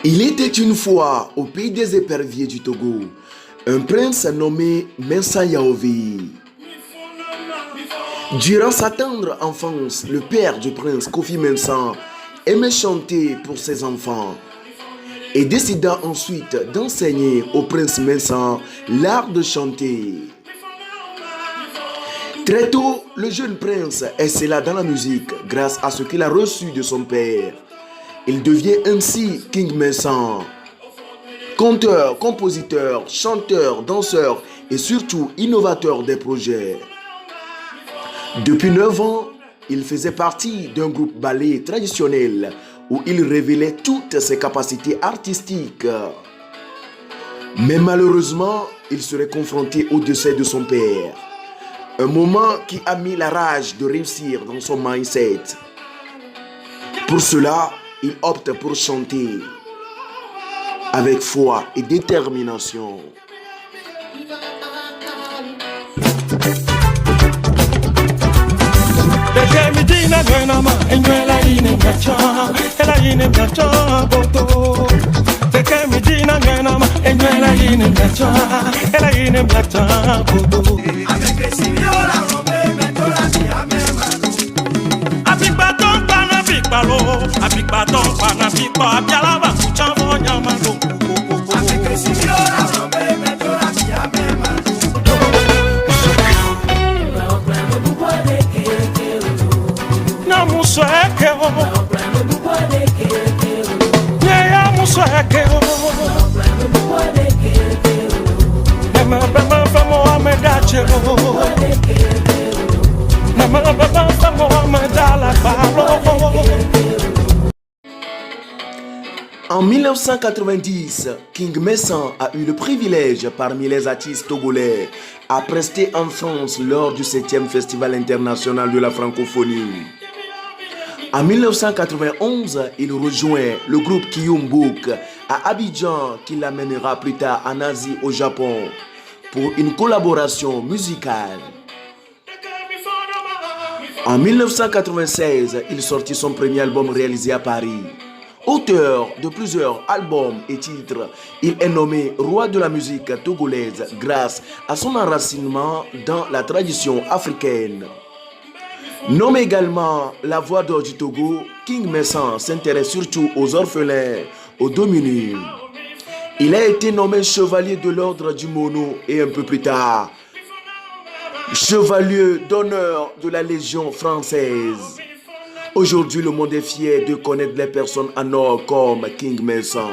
Il était une fois au pays des éperviers du Togo, un prince nommé Mensa Yaové. Durant sa tendre enfance, le père du prince Kofi Mensa aimait chanter pour ses enfants et décida ensuite d'enseigner au prince Mensa l'art de chanter. Très tôt, le jeune prince excella dans la musique grâce à ce qu'il a reçu de son père. Il devient ainsi King Mensa. Conteur, compositeur, chanteur, danseur et surtout innovateur des projets. Depuis 9 ans, il faisait partie d'un groupe ballet traditionnel où il révélait toutes ses capacités artistiques. Mais malheureusement, il serait confronté au décès de son père. Un moment qui a mis la rage de réussir dans son mindset. Pour cela, il opte pour chanter avec foi et détermination. En 1990, King Mensa a eu le privilège parmi les artistes togolais à prester en France lors du 7e Festival international de la francophonie. En 1991, il rejoint le groupe Kyumbouk à Abidjan qui l'amènera plus tard en Asie au Japon pour une collaboration musicale. En 1996, il sortit son premier album réalisé à Paris. Auteur de plusieurs albums et titres, il est nommé roi de la musique togolaise grâce à son enracinement dans la tradition africaine. Nommé également la voix d'or du Togo, King Mensa s'intéresse surtout aux orphelins, aux démunis. Il a été nommé chevalier de l'ordre du Mono et un peu plus tard, chevalier d'honneur de la Légion française. Aujourd'hui, le monde est fier de connaître les personnes en or comme King Mensa.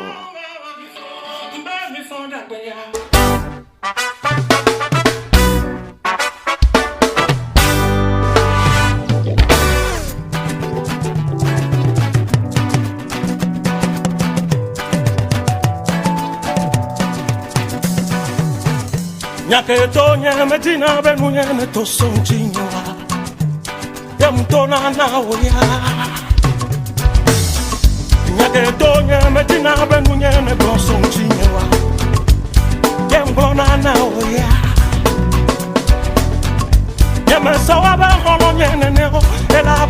Nyaketo nyamedina benu nyane to sonjinwa Yamtona na oya Nyaketo nyamedina benu nyane to sonjinwa Yamtona na oya Yamasawa ba hono nyane nego ela